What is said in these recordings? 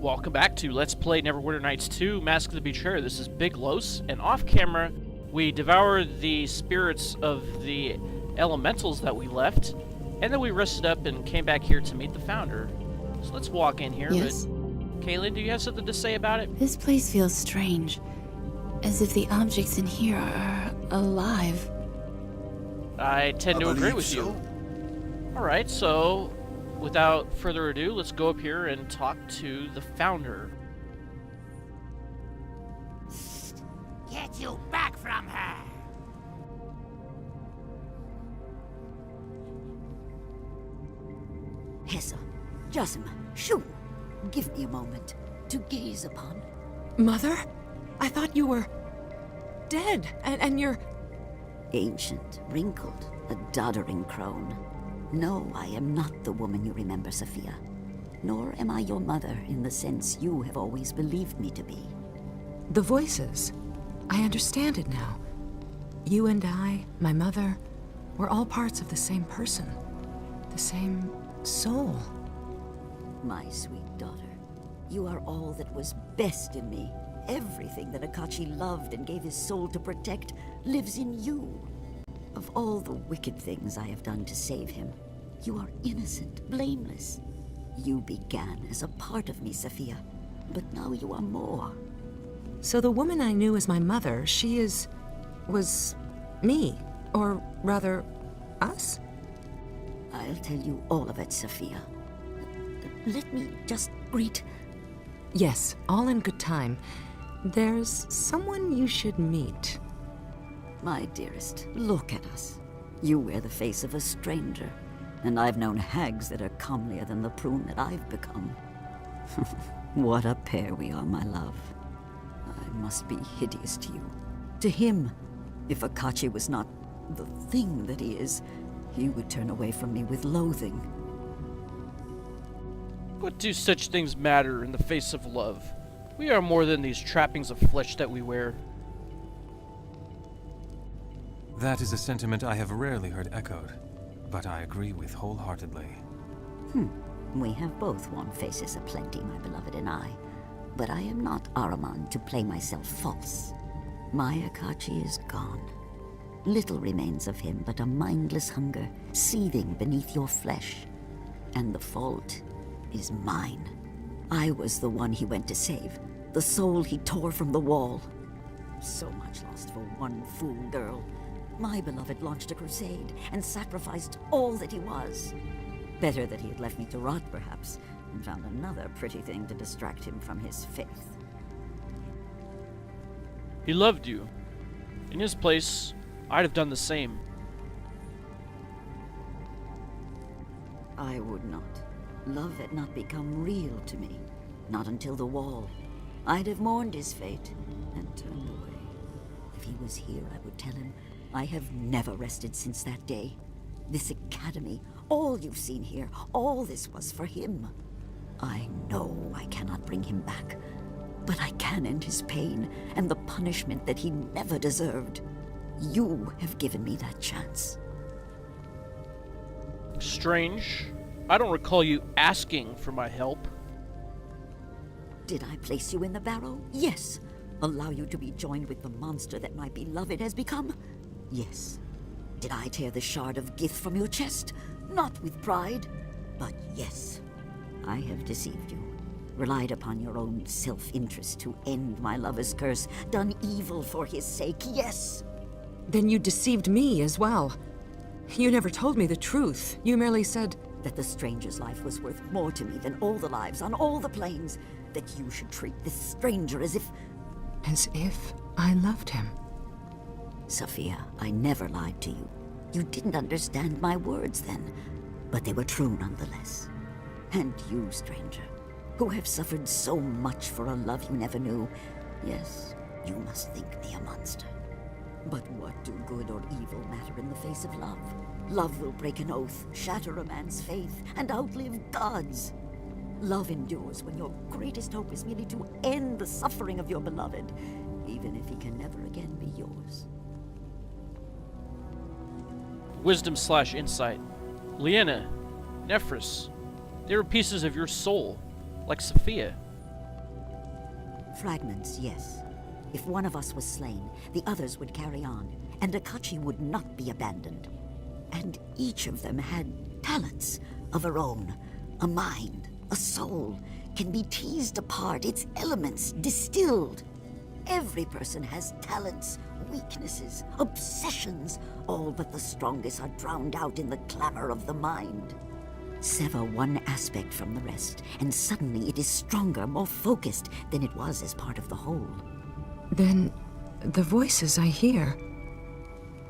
Welcome back to Let's Play Neverwinter Nights 2, Mask of the Betrayer. This is Big Los, and off camera, we devoured the spirits of the elementals that we left, and then we rested up and came back here to meet the founder. So let's walk in here. Yes? But Kaylin, do you have something to say about it? This place feels strange, as if the objects in here are alive. I tend to agree with you. Alright, so without further ado, let's go up here and talk to the founder. Get you back from her! Hessa, Jasm, Shu, give me a moment to gaze upon. Mother? I thought you were dead, and you're... Ancient, wrinkled, a doddering crone. No, I am not the woman you remember, Safiya. Nor am I your mother in the sense you have always believed me to be. The voices. I understand it now. You and I, my mother, we're all parts of the same person. The same soul. My sweet daughter, you are all that was best in me. Everything that Akachi loved and gave his soul to protect lives in you. Of all the wicked things I have done to save him, you are innocent, blameless. You began as a part of me, Safiya, but now you are more. So the woman I knew as my mother, was me, or rather, us? I'll tell you all of it, Safiya. Let me just greet... Yes, all in good time. There's someone you should meet. My dearest, look at us. You wear the face of a stranger, and I've known hags that are comelier than the prune that I've become. What a pair we are, my love. I must be hideous to you. To him, if Akachi was not the thing that he is, he would turn away from me with loathing. What do such things matter in the face of love? We are more than these trappings of flesh that we wear. That is a sentiment I have rarely heard echoed, but I agree with wholeheartedly. We have both worn faces aplenty, my beloved and I. But I am not Araman to play myself false. My Akachi is gone. Little remains of him but a mindless hunger seething beneath your flesh. And the fault is mine. I was the one he went to save, the soul he tore from the wall. So much lost for one fool girl. My beloved launched a crusade and sacrificed all that he was. Better that he had left me to rot, perhaps, and found another pretty thing to distract him from his faith. He loved you. In his place, I'd have done the same. I would not. Love had not become real to me. Not until the wall. I'd have mourned his fate and turned away. If he was here, I would tell him, I have never rested since that day. This academy, all you've seen here, all this was for him. I know I cannot bring him back, but I can end his pain and the punishment that he never deserved. You have given me that chance. Strange. I don't recall you asking for my help. Did I place you in the barrow? Yes. Allow you to be joined with the monster that my beloved has become? Yes. Did I tear the shard of Gith from your chest? Not with pride, but yes. I have deceived you, relied upon your own self-interest to end my lover's curse, done evil for his sake, yes. Then you deceived me as well. You never told me the truth. You merely said... That the stranger's life was worth more to me than all the lives on all the planes. That you should treat this stranger as if... As if I loved him. Safiya, I never lied to you. You didn't understand my words then, but they were true nonetheless. And you, stranger, who have suffered so much for a love you never knew, yes, you must think me a monster. But what do good or evil matter in the face of love? Love will break an oath, shatter a man's faith, and outlive God's. Love endures when your greatest hope is merely to end the suffering of your beloved, even if he can never again be yours. Wisdom/insight. Lienna, Nefris, they were pieces of your soul, like Safiya. Fragments, yes. If one of us was slain, the others would carry on, and Akachi would not be abandoned. And each of them had talents of her own. A mind, a soul, can be teased apart, its elements distilled. Every person has talents, weaknesses, obsessions, all but the strongest are drowned out in the clamor of the mind. Sever one aspect from the rest, and suddenly it is stronger, more focused than it was as part of the whole. Then, the voices I hear...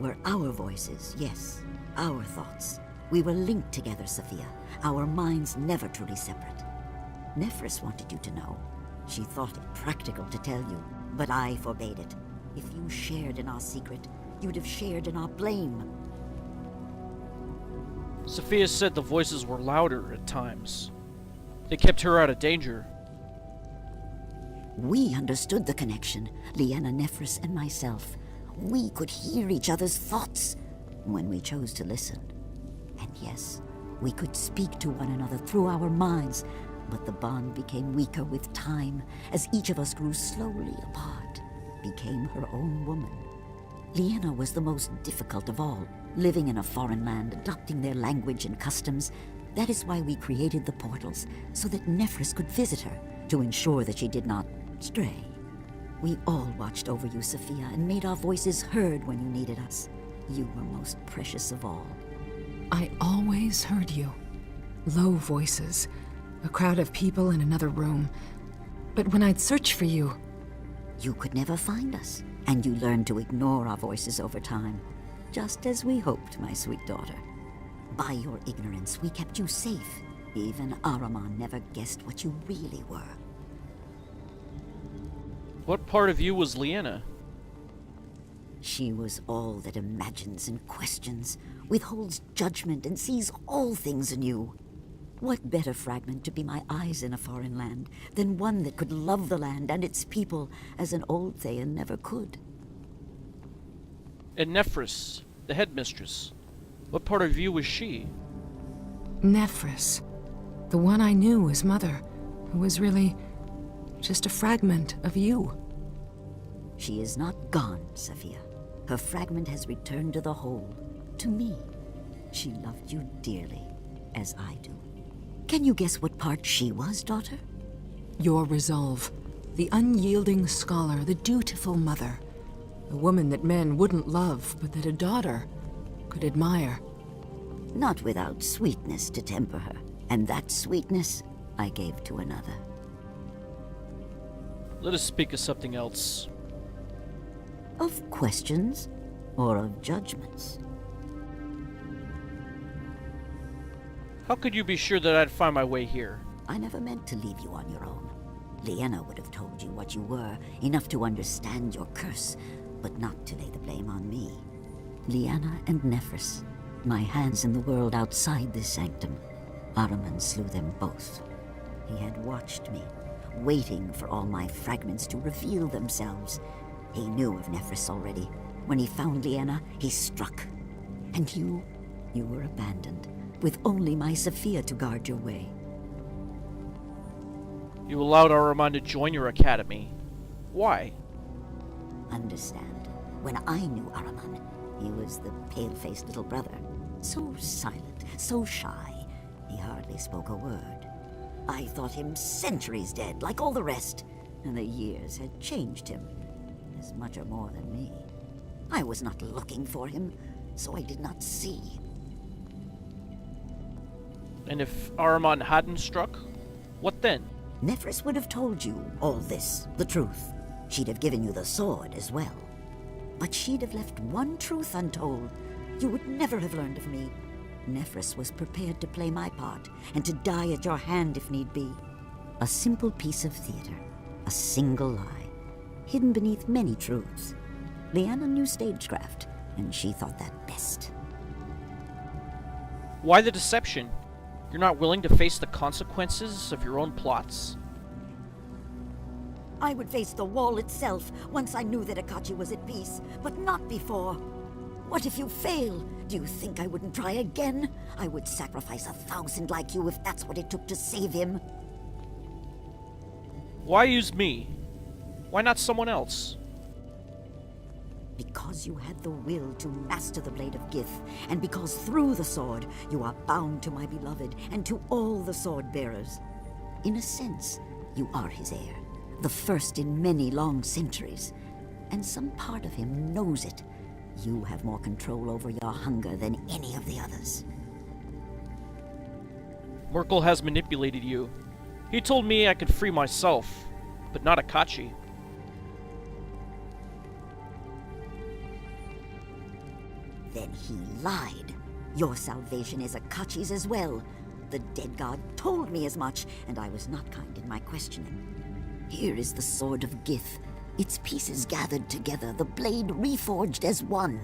Were our voices, yes. Our thoughts. We were linked together, Safiya. Our minds never truly separate. Nefris wanted you to know. She thought it practical to tell you, but I forbade it. If you shared in our secret, you'd have shared in our blame. Safiya said the voices were louder at times. They kept her out of danger. We understood the connection, Lienna, Nefris, and myself. We could hear each other's thoughts when we chose to listen. And yes, we could speak to one another through our minds, but the bond became weaker with time as each of us grew slowly apart, became her own woman. Lienna was the most difficult of all, living in a foreign land, adopting their language and customs. That is why we created the portals, so that Nefris could visit her, to ensure that she did not stray. We all watched over you, Safiya, and made our voices heard when you needed us. You were most precious of all. I always heard you. Low voices, a crowd of people in another room. But when I'd search for you... You could never find us, and you learned to ignore our voices over time. Just as we hoped, my sweet daughter. By your ignorance, we kept you safe. Even Araman never guessed what you really were. What part of you was Lienna? She was all that imagines and questions, withholds judgment, and sees all things anew. What better fragment to be my eyes in a foreign land than one that could love the land and its people as an old Thayan never could? And Nefris, the headmistress. What part of you was she? Nefris. The one I knew as mother, who was really just a fragment of you. She is not gone, Safiya. Her fragment has returned to the whole, to me. She loved you dearly, as I do. Can you guess what part she was, daughter? Your resolve. The unyielding scholar, the dutiful mother. A woman that men wouldn't love, but that a daughter could admire. Not without sweetness to temper her, and that sweetness I gave to another. Let us speak of something else. Of questions, or of judgments? How could you be sure that I'd find my way here? I never meant to leave you on your own. Lienna would have told you what you were, enough to understand your curse, but not to lay the blame on me. Lienna and Nefris, my hands in the world outside this sanctum. Araman slew them both. He had watched me, waiting for all my fragments to reveal themselves. He knew of Nefris already. When he found Lienna, he struck. And you were abandoned, with only my Safiya to guard your way. You allowed Araman to join your academy. Why? Understand, when I knew Araman, he was the pale-faced little brother. So silent, so shy, he hardly spoke a word. I thought him centuries dead, like all the rest, and the years had changed him, as much or more than me. I was not looking for him, so I did not see. And if Araman hadn't struck, what then? Nefris would have told you all this, the truth. She'd have given you the sword as well. But she'd have left one truth untold. You would never have learned of me. Nefris was prepared to play my part, and to die at your hand if need be. A simple piece of theater, a single lie, hidden beneath many truths. Lienna knew stagecraft, and she thought that best. Why the deception? You're not willing to face the consequences of your own plots? I would face the wall itself once I knew that Akachi was at peace, but not before. What if you fail? Do you think I wouldn't try again? I would sacrifice 1,000 like you if that's what it took to save him. Why use me? Why not someone else? Because you had the will to master the blade of Gith, and because through the sword you are bound to my beloved and to all the sword bearers. In a sense, you are his heir, the first in many long centuries, and some part of him knows it. You have more control over your hunger than any of the others. Merkel has manipulated you. He told me I could free myself, but not Akachi. Then he lied. Your salvation is Akachi's as well. The dead god told me as much, and I was not kind in my questioning. Here is the Sword of Gith, its pieces gathered together, the blade reforged as one.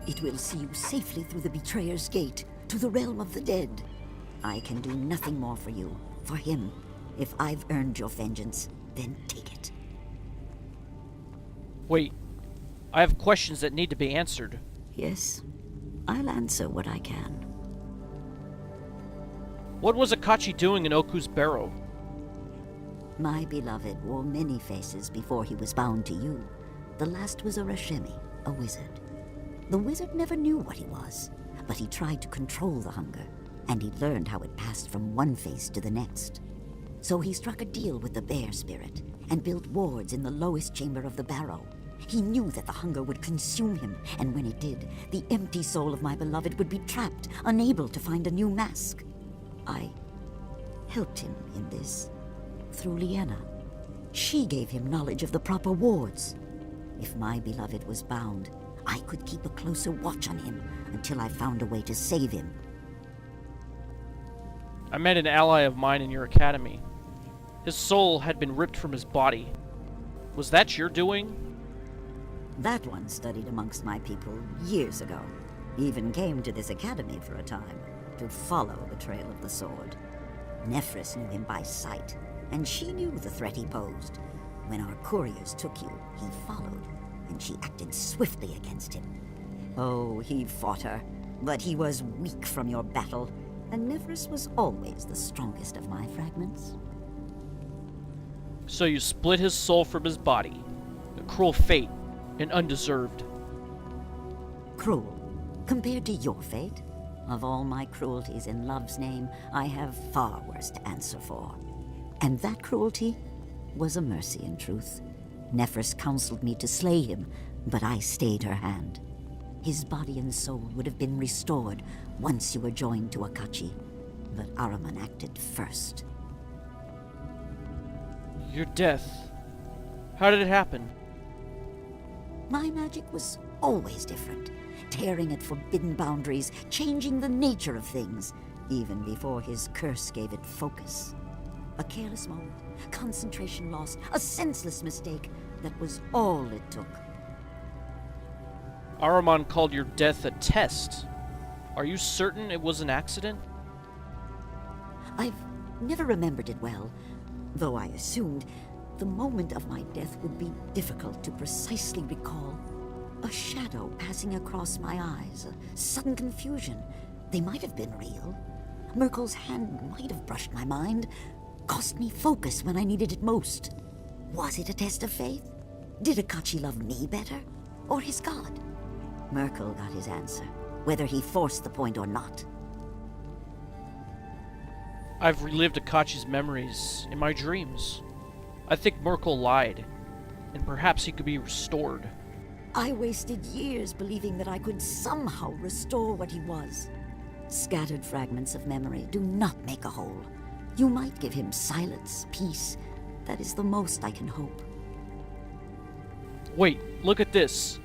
It will see you safely through the Betrayer's Gate, to the realm of the dead. I can do nothing more for you, for him. If I've earned your vengeance, then take it. Wait, I have questions that need to be answered. Yes, I'll answer what I can. What was Akachi doing in Oku's barrow? My beloved wore many faces before he was bound to you. The last was a Rashemi, a wizard. The wizard never knew what he was, but he tried to control the hunger, and he learned how it passed from one face to the next. So he struck a deal with the bear spirit, and built wards in the lowest chamber of the barrow. He knew that the hunger would consume him, and when it did, the empty soul of my beloved would be trapped, unable to find a new mask. I helped him in this, through Lienna. She gave him knowledge of the proper wards. If my beloved was bound, I could keep a closer watch on him until I found a way to save him. I met an ally of mine in your academy. His soul had been ripped from his body. Was that your doing? That one studied amongst my people years ago. Even came to this academy for a time, to follow the trail of the sword. Nefris knew him by sight, and she knew the threat he posed. When our couriers took you, he followed, and she acted swiftly against him. Oh, he fought her, but he was weak from your battle, and Nefris was always the strongest of my fragments. So you split his soul from his body. A cruel fate, and undeserved. Cruel, compared to your fate? Of all my cruelties in love's name, I have far worse to answer for. And that cruelty was a mercy in truth. Nefris counseled me to slay him, but I stayed her hand. His body and soul would have been restored once you were joined to Akachi, but Araman acted first. Your death. How did it happen? My magic was always different, tearing at forbidden boundaries, changing the nature of things, even before his curse gave it focus. A careless moment, concentration lost, a senseless mistake, that was all it took. Araman called your death a test. Are you certain it was an accident? I've never remembered it well, though I assumed the moment of my death would be difficult to precisely recall. A shadow passing across my eyes, a sudden confusion. They might have been real. Merkel's hand might have brushed my mind, cost me focus when I needed it most. Was it a test of faith? Did Akachi love me better, or his god? Merkel got his answer, whether he forced the point or not. I've relived Akachi's memories in my dreams. I think Merkel lied, and perhaps he could be restored. I wasted years believing that I could somehow restore what he was. Scattered fragments of memory do not make a whole. You might give him silence, peace. That is the most I can hope. Wait, look at this.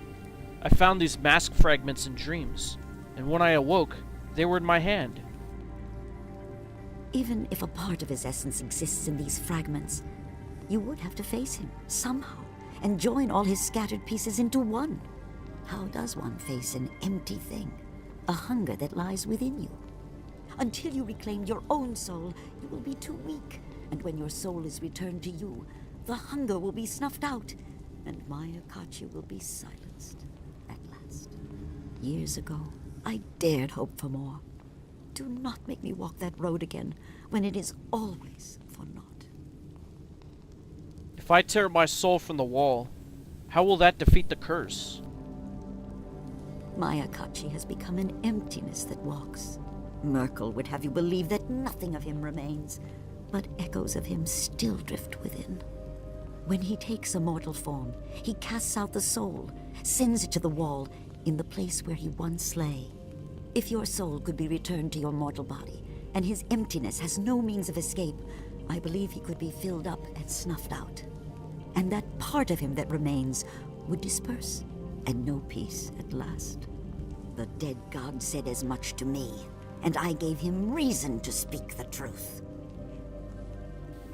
I found these mask fragments in dreams, and when I awoke, they were in my hand. Even if a part of his essence exists in these fragments, you would have to face him somehow and join all his scattered pieces into one. How does one face an empty thing, a hunger that lies within you? Until you reclaim your own soul, you will be too weak, and when your soul is returned to you, the hunger will be snuffed out, and my Akachi will be silenced at last. Years ago, I dared hope for more. Do not make me walk that road again, when it is always for naught. If I tear my soul from the wall, how will that defeat the curse? My Akachi has become an emptiness that walks. Merkel would have you believe that nothing of him remains, but echoes of him still drift within. When he takes a mortal form, he casts out the soul, sends it to the wall, in the place where he once lay. If your soul could be returned to your mortal body, and his emptiness has no means of escape, I believe he could be filled up and snuffed out. And that part of him that remains would disperse, and know peace at last. The dead god said as much to me, and I gave him reason to speak the truth.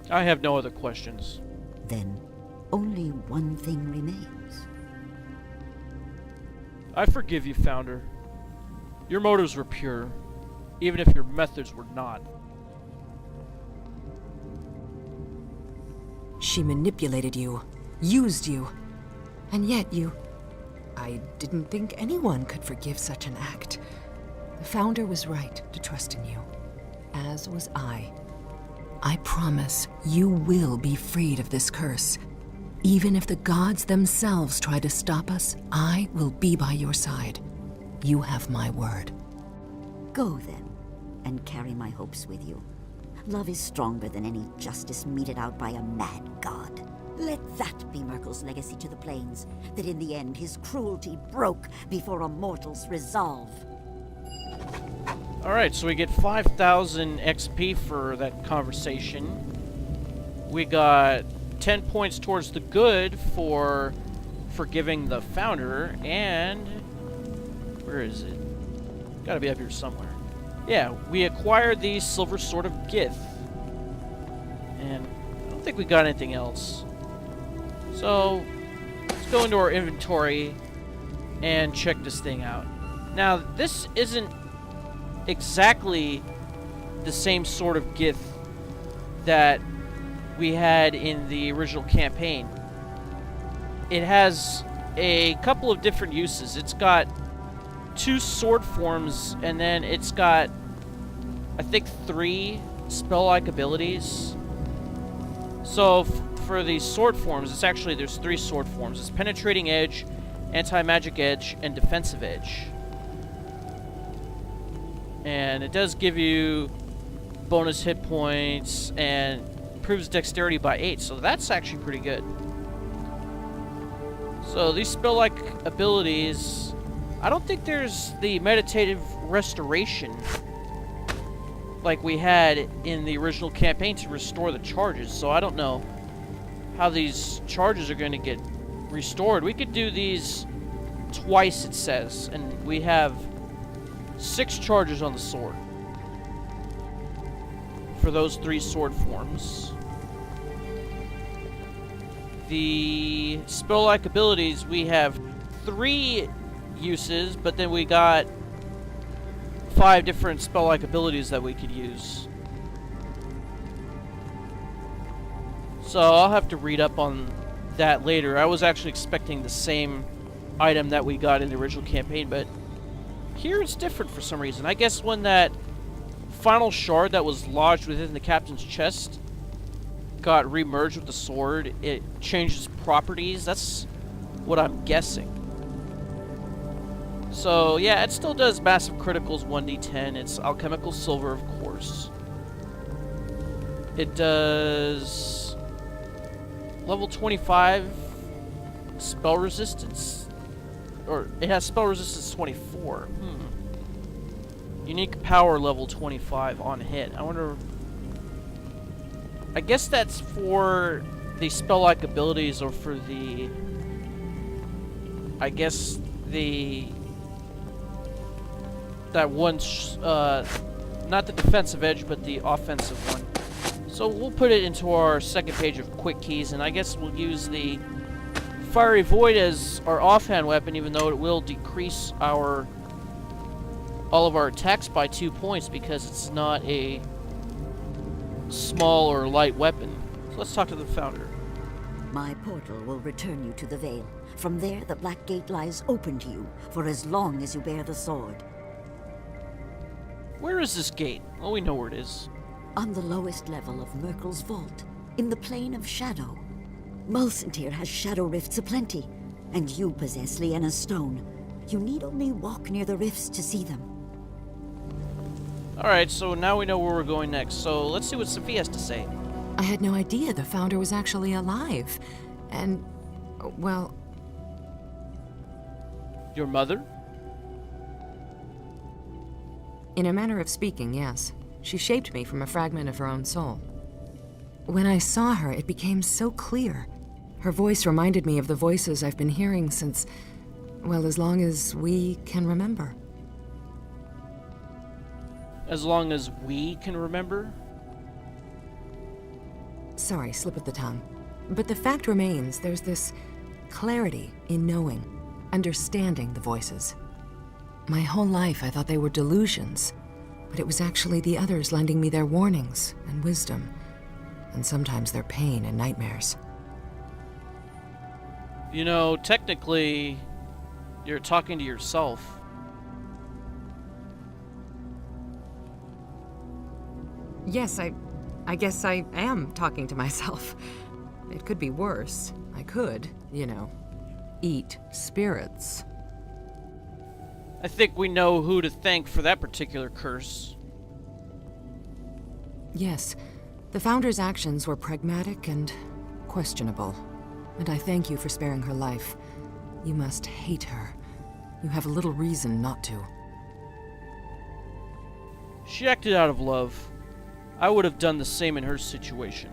I have no other questions. Then, only one thing remains. I forgive you, Founder. Your motives were pure, even if your methods were not. She manipulated you, used you, and yet you... I didn't think anyone could forgive such an act. The Founder was right to trust in you, as was I. I promise you will be freed of this curse. Even if the gods themselves try to stop us, I will be by your side. You have my word. Go then, and carry my hopes with you. Love is stronger than any justice meted out by a mad god. Let that be Merkel's legacy to the plains, that in the end his cruelty broke before a mortal's resolve. Alright, so we get 5,000 XP for that conversation. We got 10 points towards the good for forgiving the Founder, and... where is it? Gotta be up here somewhere. Yeah, we acquired the Silver Sword of Gith. And I don't think we got anything else. So, let's go into our inventory and check this thing out. Now, this isn't exactly the same Sword of Gith that we had in the original campaign. It has a couple of different uses. It's got 2 sword forms, and then it's got, I think, 3 spell-like abilities. So, for the sword forms, it's actually, there's 3 sword forms. It's Penetrating Edge, Anti-Magic Edge, and Defensive Edge. And it does give you bonus hit points and improves dexterity by 8, so that's actually pretty good. So these spell-like abilities, I don't think there's the meditative restoration like we had in the original campaign to restore the charges, so I don't know how these charges are going to get restored. We could do these twice, it says, and we have 6 charges on the sword for those 3 sword forms. The spell-like abilities, we have 3 uses, but then we got 5 different spell-like abilities that we could use. So I'll have to read up on that later. I was actually expecting the same item that we got in the original campaign, but here it's different for some reason. I guess when that final shard that was lodged within the captain's chest got remerged with the sword, it changed its properties. That's what I'm guessing. So yeah, it still does massive criticals, 1d10. It's alchemical silver, of course. It does level 25 spell resistance. Or it has spell resistance 24. Unique power level 25 on hit. I wonder... I guess that's for the spell-like abilities, or for the... I guess the... that one... not the defensive edge, but the offensive one. So we'll put it into our second page of quick keys, and I guess we'll use the Fiery Void as our offhand weapon, even though it will decrease all of our attacks by 2 points because it's not a small or light weapon. So let's talk to the Founder. My portal will return you to the Vale. From there, the Black Gate lies open to you for as long as you bear the sword. Where is this gate? Well, we know where it is. On the lowest level of Merkel's vault, in the plane of shadow. Mulsantir has shadow rifts aplenty, and you possess Lienna's stone. You need only walk near the rifts to see them. Alright, so now we know where we're going next, so let's see what Safiya has to say. I had no idea the founder was actually alive. And, well, Your mother? in a manner of speaking, yes. She shaped me from a fragment of her own soul. When I saw her, it became so clear. Her voice reminded me of the voices I've been hearing since, well, as long as we can remember. As long as we can remember? Sorry, slip of the tongue. But the fact remains, there's this clarity in knowing, understanding the voices. My whole life I thought they were delusions, but it was actually the others lending me their warnings and wisdom, and sometimes their pain and nightmares. You know, technically, you're talking to yourself. Yes, I guess I am talking to myself. It could be worse. I could, you know, eat spirits. I think we know who to thank for that particular curse. Yes, the Founder's actions were pragmatic and questionable, and I thank you for sparing her life. You must hate her. You have little reason not to. She acted out of love. I would have done the same in her situation.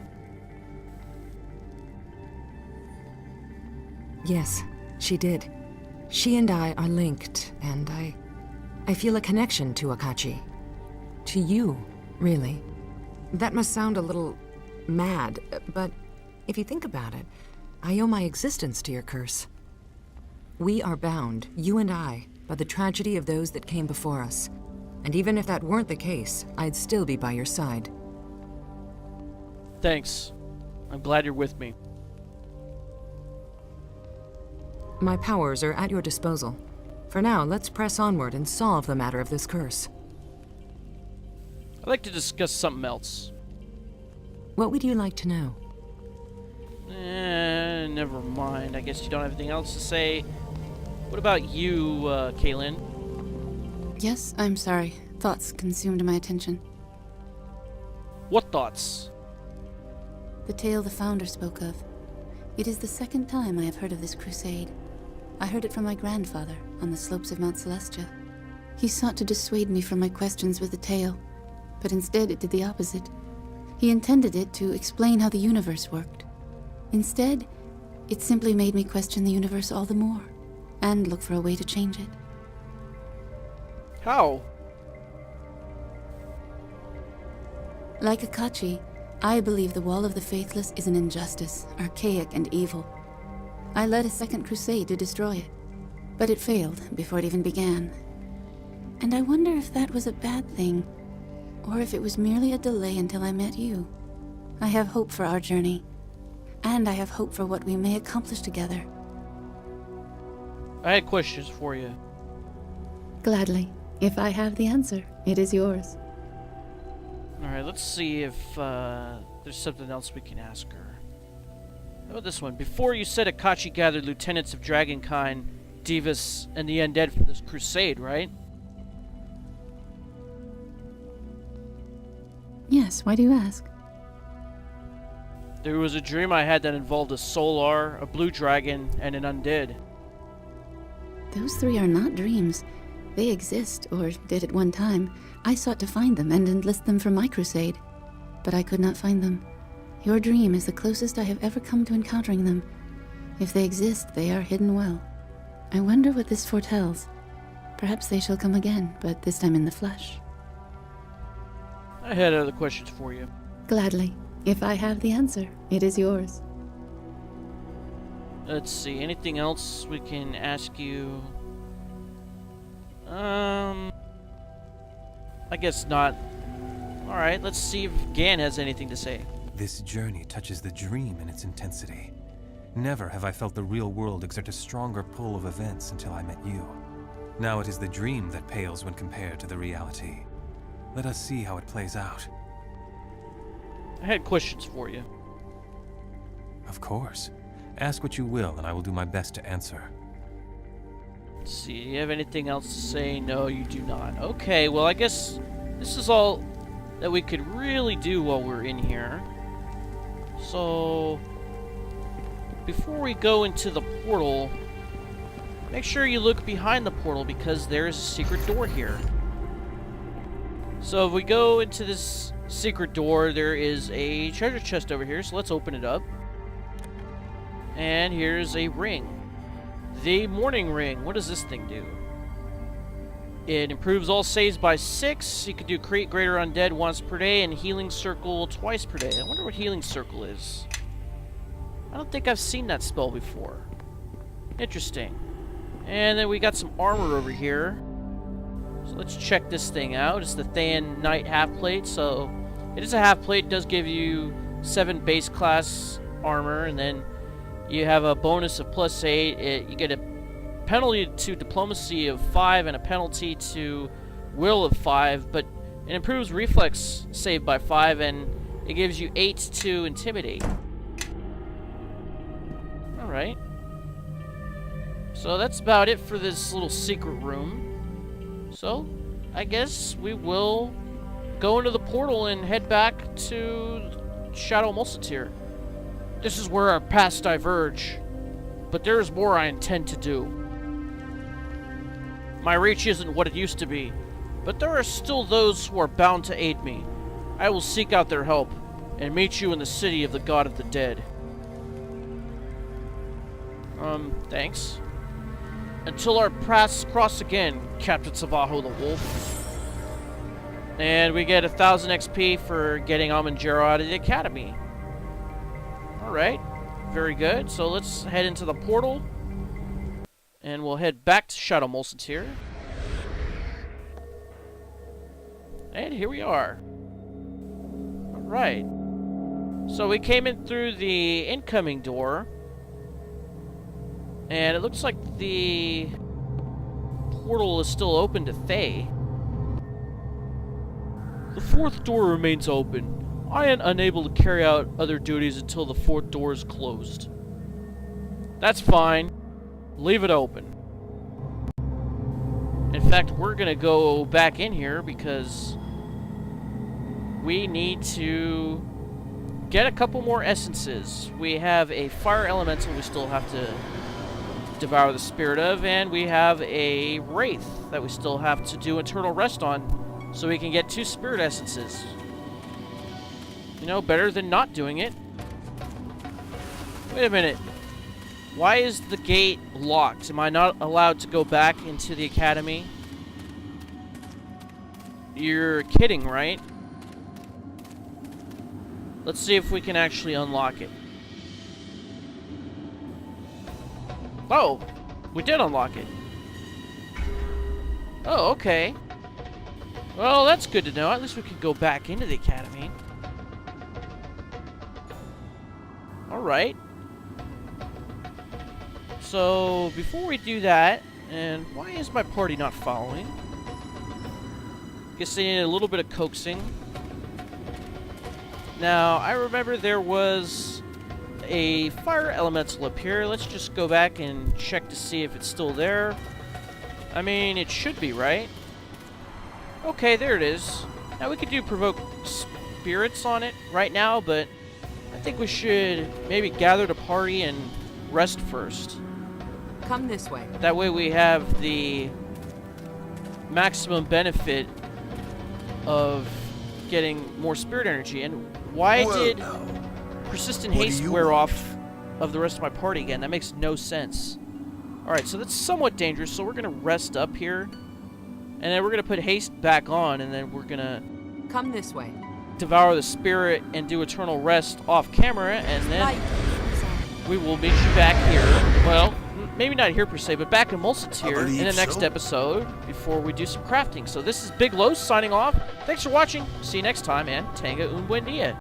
Yes, she did. She and I are linked, and I feel a connection to Akachi. To you, really. That must sound a little mad, but if you think about it, I owe my existence to your curse. We are bound, you and I, by the tragedy of those that came before us. And even if that weren't the case, I'd still be by your side. Thanks. I'm glad you're with me. My powers are at your disposal. For now, let's press onward and solve the matter of this curse. I'd like to discuss something else. What would you like to know? Never mind. I guess you don't have anything else to say. What about you, Kaylin? Yes, I'm sorry. Thoughts consumed my attention. What thoughts? The tale the Founder spoke of. It is the second time I have heard of this crusade. I heard it from my grandfather on the slopes of Mount Celestia. He sought to dissuade me from my questions with the tale, but instead it did the opposite. He intended it to explain how the universe worked. Instead, it simply made me question the universe all the more, and look for a way to change it. How? Like Akachi, I believe the Wall of the Faithless is an injustice, archaic and evil. I led a second crusade to destroy it, but it failed before it even began. And I wonder if that was a bad thing, or if it was merely a delay until I met you. I have hope for our journey, and I have hope for what we may accomplish together. I had questions for you. Gladly. If I have the answer, it is yours. Alright, let's see if there's something else we can ask her. How about this one? Before you said Akachi gathered lieutenants of Dragonkind, Divas, and the Undead for this crusade, right? Yes, why do you ask? There was a dream I had that involved a Solar, a Blue Dragon, and an Undead. Those three are not dreams. They exist, or did at one time. I sought to find them and enlist them for my crusade, but I could not find them. Your dream is the closest I have ever come to encountering them. If they exist, they are hidden well. I wonder what this foretells. Perhaps they shall come again, but this time in the flesh. I had other questions for you. Gladly. If I have the answer, it is yours. Let's see, anything else we can ask you? I guess not. Alright, let's see if Gann has anything to say. This journey touches the dream in its intensity. Never have I felt the real world exert a stronger pull of events until I met you. Now it is the dream that pales when compared to the reality. Let us see how it plays out. I had questions for you. Of course. Ask what you will, and I will do my best to answer. Let's see, do you have anything else to say? No, you do not. Okay, well, I guess this is all that we could really do while we're in here. So, before we go into the portal, make sure you look behind the portal because there's a secret door here. So if we go into this secret door, there is a treasure chest over here, so let's open it up. And here's a ring. The morning ring. What does this thing do? It improves all saves by 6. You can do create greater undead once per day and healing circle twice per day. I wonder what healing circle is. I don't think I've seen that spell before. Interesting. And then we got some armor over here. So let's check this thing out. It's the Thayan Knight half plate. So it is a half plate. It does give you 7 base class armor, and then you have a bonus of +8. You get a penalty to diplomacy of 5 and a penalty to will of 5, but it improves reflex save by 5, and it gives you 8 to intimidate. Alright. So that's about it for this little secret room. So, I guess we will go into the portal and head back to Shadow Mulsiteer. This is where our paths diverge, but there is more I intend to do. My reach isn't what it used to be, but there are still those who are bound to aid me. I will seek out their help and meet you in the city of the God of the Dead. Thanks. Until our paths cross again, Captain Savaho the Wolf. And we get 1,000 XP for getting Ammon Jerro out of the academy. Alright, very good. So let's head into the portal. And we'll head back to Shadow Mulsiteer. And here we are. Alright. So we came in through the incoming door. And it looks like the portal is still open to Thay. The 4th door remains open. I am unable to carry out other duties until the 4th door is closed. That's fine. Leave it open. In fact, we're gonna go back in here because we need to get a couple more essences. We have a fire elemental we still have to devour the spirit of, and we have a wraith that we still have to do eternal rest on, so we can get 2 spirit essences. You know, better than not doing it. Wait a minute. Why is the gate locked? Am I not allowed to go back into the academy? You're kidding, right? Let's see if we can actually unlock it. Oh, we did unlock it. Oh, okay. Well, that's good to know. At least we can go back into the academy. Alright. So, before we do that, and why is my party not following? Guess they need a little bit of coaxing. Now, I remember there was a fire elemental up here. Let's just go back and check to see if it's still there. I mean, it should be, right? Okay, there it is. Now, we could do provoke spirits on it right now, but I think we should maybe gather the party and rest first. Come this way. That way we have the maximum benefit of getting more spirit energy. And why did persistent haste wear off of the rest of my party again? That makes no sense. Alright, so that's somewhat dangerous, so we're going to rest up here. And then we're going to put haste back on, and then we're going to come this way. Devour the spirit and do eternal rest off camera, and then we will meet you back here. Well, maybe not here per se, but back in Mulsiteer in the next episode before we do some crafting. So this is Big Los signing off. Thanks for watching. See you next time, and Tenga un buen dia.